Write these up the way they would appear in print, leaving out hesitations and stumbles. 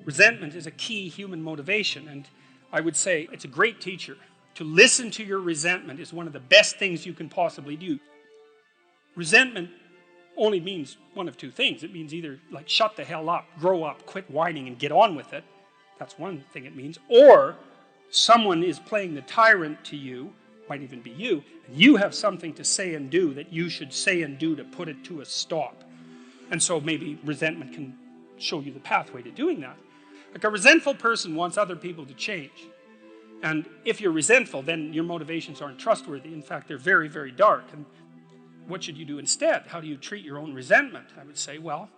Resentment is a key human motivation, and I would say it's a great teacher. To listen to your resentment is one of the best things you can possibly do. Resentment only means one of two things. It means either like shut the hell up, grow up, quit whining and get on with it. That's one thing it means. Or someone is playing the tyrant to you, might even be you, and you have something to say and do that you should say and do to put it to a stop. And so maybe resentment can show you the pathway to doing that. Like a resentful person wants other people to change. And if you're resentful, then your motivations aren't trustworthy. In fact, they're very, very dark. And what should you do instead? How do you treat your own resentment? I would say, well,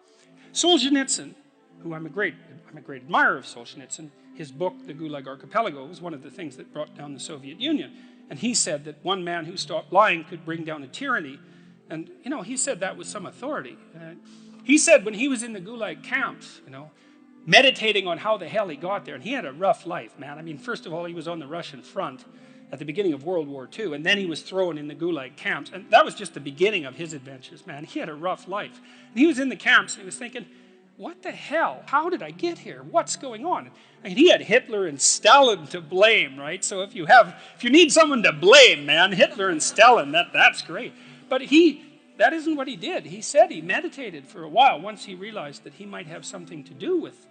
Solzhenitsyn, who I'm a great admirer of Solzhenitsyn, his book, The Gulag Archipelago, was one of the things that brought down the Soviet Union. And he said that one man who stopped lying could bring down a tyranny. And, he said that with some authority. He said when he was in the Gulag camps, meditating on how the hell he got there, and he had a rough life, man. I mean, first of all, he was on the Russian front at the beginning of World War II, and then he was thrown in the Gulag camps, and that was just the beginning of his adventures, man. He had a rough life. And he was in the camps, and he was thinking, what the hell? How did I get here? What's going on? I mean, he had Hitler and Stalin to blame, right? So if you need someone to blame, man, Hitler and Stalin, that's great. But that isn't what he did. He said he meditated for a while once he realized that he might have something to do with,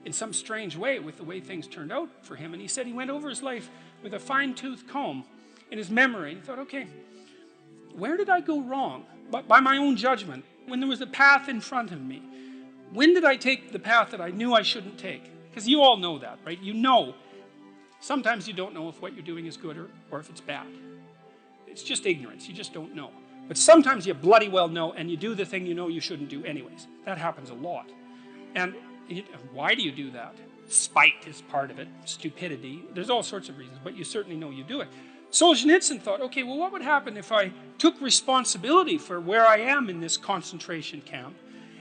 in some strange way, with the way things turned out for him. And he said he went over his life with a fine-tooth comb in his memory. He thought, okay, where did I go wrong? But by my own judgment, when there was a path in front of me, when did I take the path that I knew I shouldn't take? Because you all know that, right? You know. Sometimes you don't know if what you're doing is good or if it's bad. It's just ignorance. You just don't know. But sometimes you bloody well know, and you do the thing you know you shouldn't do anyways. That happens a lot. And why do you do that? Spite is part of it. Stupidity. There's all sorts of reasons, but you certainly know you do it. Solzhenitsyn thought, okay, well, what would happen if I took responsibility for where I am in this concentration camp,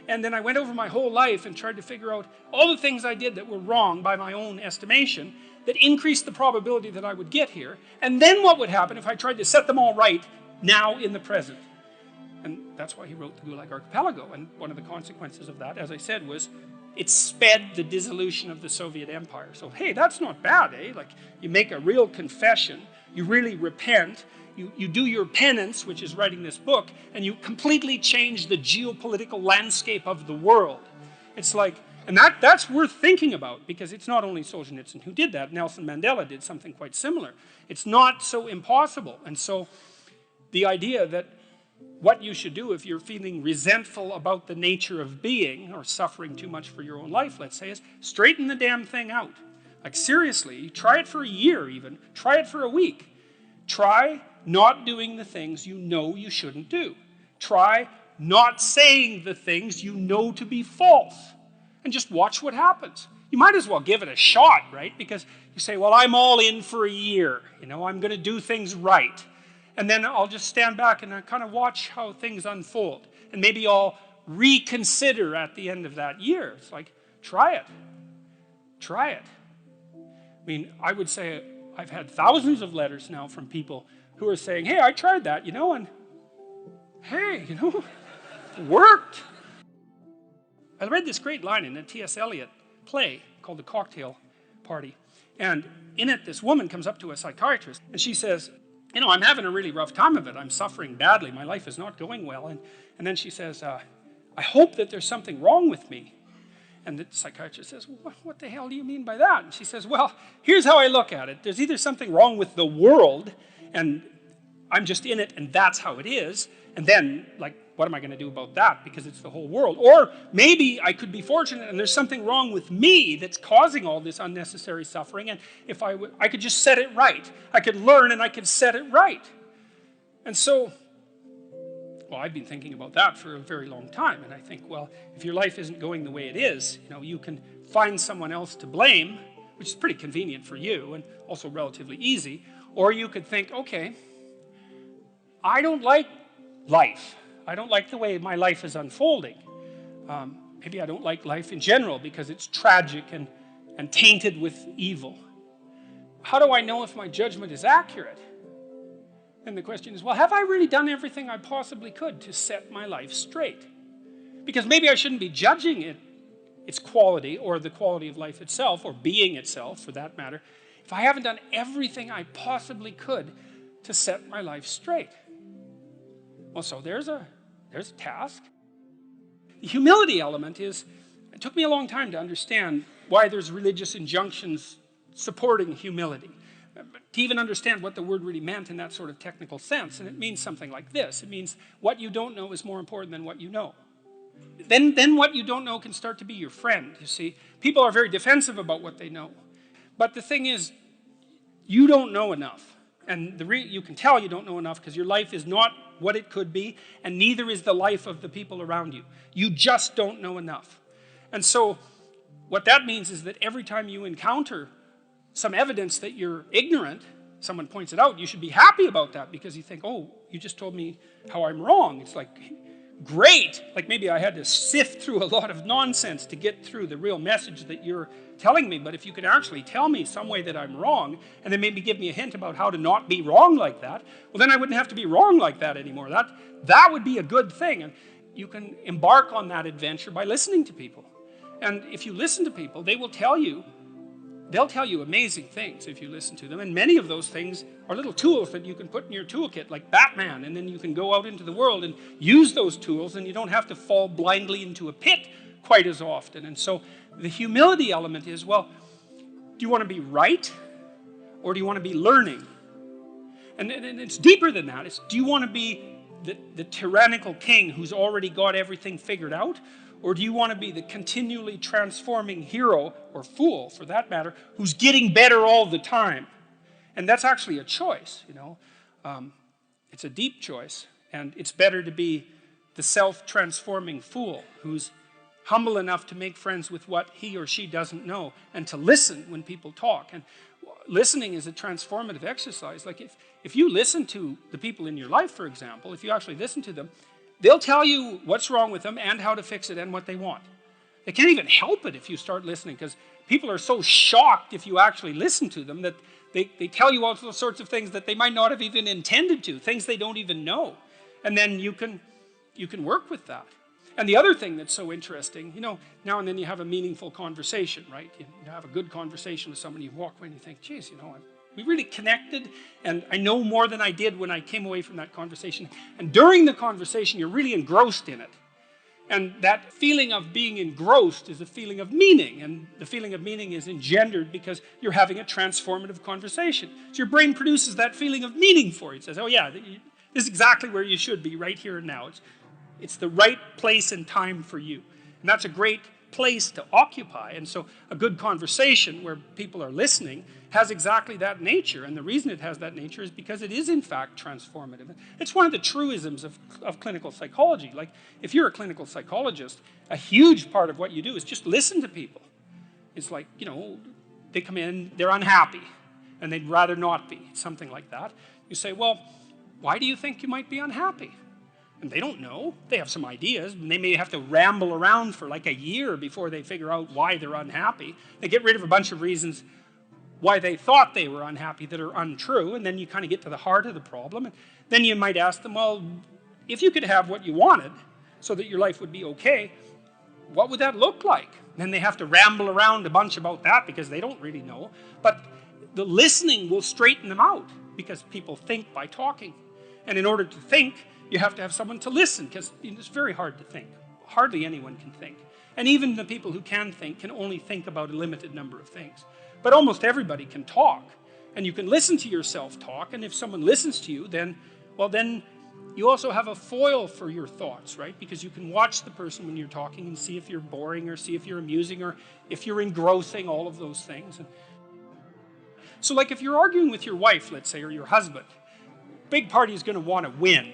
and then I went over my whole life and tried to figure out all the things I did that were wrong by my own estimation that increased the probability that I would get here, and then what would happen if I tried to set them all right now in the present? And that's why he wrote The Gulag Archipelago, and one of the consequences of that, as I said, was it sped the dissolution of the Soviet Empire. So, hey, that's not bad, eh? Like, you make a real confession, you really repent, you do your penance, which is writing this book, and you completely change the geopolitical landscape of the world. It's like, and that's worth thinking about, because it's not only Solzhenitsyn who did that. Nelson Mandela did something quite similar. It's not so impossible. And so the idea that what you should do if you're feeling resentful about the nature of being or suffering too much for your own life, let's say, is straighten the damn thing out. Like, seriously, try it for a year even. Try it for a week. Try not doing the things you know you shouldn't do. Try not saying the things you know to be false. And just watch what happens. You might as well give it a shot, right? Because you say, well, I'm all in for a year. I'm going to do things right. And then I'll just stand back and I kind of watch how things unfold. And maybe I'll reconsider at the end of that year. It's like, try it. Try it. I mean, I would say I've had thousands of letters now from people who are saying, hey, I tried that, and hey, it worked. I read this great line in a T.S. Eliot play called The Cocktail Party. And in it, this woman comes up to a psychiatrist and she says, I'm having a really rough time of it. I'm suffering badly. My life is not going well. And then she says, I hope that there's something wrong with me. And the psychiatrist says, well, what the hell do you mean by that? And she says, well, here's how I look at it. There's either something wrong with the world, and I'm just in it, and that's how it is. And then, what am I going to do about that? Because it's the whole world. Or maybe I could be fortunate, and there's something wrong with me that's causing all this unnecessary suffering, and if I could just set it right. I could learn, and I could set it right. And so, well, I've been thinking about that for a very long time, and I think, well, if your life isn't going the way it is, you can find someone else to blame, which is pretty convenient for you, and also relatively easy, or you could think, okay, I don't like life. I don't like the way my life is unfolding. Maybe I don't like life in general because it's tragic and tainted with evil. How do I know if my judgment is accurate? And the question is, well, have I really done everything I possibly could to set my life straight? Because maybe I shouldn't be judging it its quality, or the quality of life itself, or being itself for that matter, if I haven't done everything I possibly could to set my life straight? Well, so there's a task. The humility element is, it took me a long time to understand why there's religious injunctions supporting humility, to even understand what the word really meant in that sort of technical sense. And it means something like this. It means what you don't know is more important than what you know. Then what you don't know can start to be your friend, you see. People are very defensive about what they know. But the thing is, you don't know enough. And you can tell you don't know enough because your life is not what it could be, and neither is the life of the people around you. You just don't know enough. And so what that means is that every time you encounter some evidence that you're ignorant, someone points it out, you should be happy about that because you think, oh, you just told me how I'm wrong. It's like, great. Like maybe I had to sift through a lot of nonsense to get through the real message that you're telling me, but if you could actually tell me some way that I'm wrong, and then maybe give me a hint about how to not be wrong like that, well then I wouldn't have to be wrong like that anymore. That would be a good thing, and you can embark on that adventure by listening to people. And if you listen to people, they'll tell you amazing things if you listen to them, and many of those things are little tools that you can put in your toolkit, like Batman, and then you can go out into the world and use those tools, and you don't have to fall blindly into a pit quite as often. And so the humility element is, well, do you want to be right, or do you want to be learning? And it's deeper than that. It's, do you want to be the tyrannical king who's already got everything figured out, or do you want to be the continually transforming hero, or fool for that matter, who's getting better all the time? And that's actually a choice, you know. It's a deep choice, and it's better to be the self-transforming fool who's humble enough to make friends with what he or she doesn't know, and to listen when people talk. And listening is a transformative exercise. Like if you listen to the people in your life, for example, if you actually listen to them, they'll tell you what's wrong with them and how to fix it and what they want. They can't even help it if you start listening, because people are so shocked if you actually listen to them that they tell you all sorts of things that they might not have even intended to, things they don't even know. And then you can work with that. And the other thing that's so interesting, you know, now and then you have a meaningful conversation, right? You have a good conversation with someone, you walk away and you think, geez, you know, we really connected, and I know more than I did when I came away from that conversation. And during the conversation, you're really engrossed in it. And that feeling of being engrossed is a feeling of meaning, and the feeling of meaning is engendered because you're having a transformative conversation. So your brain produces that feeling of meaning for you. It says, oh yeah, this is exactly where you should be right here and now. It's the right place and time for you. And that's a great place to occupy. And so a good conversation where people are listening has exactly that nature. And the reason it has that nature is because it is in fact transformative. It's one of the truisms of clinical psychology. Like if you're a clinical psychologist, a huge part of what you do is just listen to people. It's like, you know, they come in, they're unhappy, and they'd rather not be, something like that. You say, well, why do you think you might be unhappy? And they don't know. They have some ideas, and they may have to ramble around for like a year before they figure out why they're unhappy. They get rid of a bunch of reasons why they thought they were unhappy that are untrue, and then you kind of get to the heart of the problem. And then you might ask them, well, if you could have what you wanted so that your life would be okay, what would that look like? And then they have to ramble around a bunch about that because they don't really know. But the listening will straighten them out because people think by talking. And in order to think, you have to have someone to listen, because it's very hard to think. Hardly anyone can think. And even the people who can think can only think about a limited number of things. But almost everybody can talk. And you can listen to yourself talk, and if someone listens to you, then you also have a foil for your thoughts, right? Because you can watch the person when you're talking and see if you're boring, or see if you're amusing, or if you're engrossing, all of those things. So like if you're arguing with your wife, let's say, or your husband, big party is going to want to win.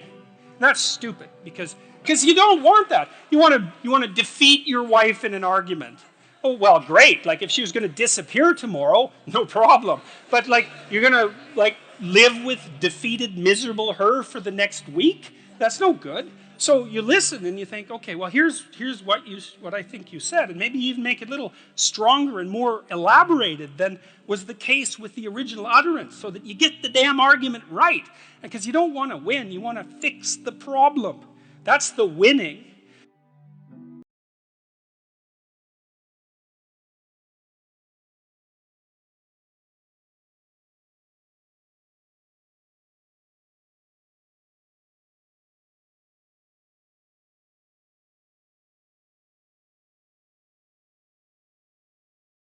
That's stupid, because you don't want that. You want to defeat your wife in an argument. Oh, well, great. Like if she was going to disappear tomorrow, no problem. But like you're going to like live with defeated, miserable her for the next week? That's no good. So you listen and you think, okay, well, here's what I think you said, and maybe even make it a little stronger and more elaborated than was the case with the original utterance, so that you get the damn argument right. Because you don't want to win, you want to fix the problem. That's the winning.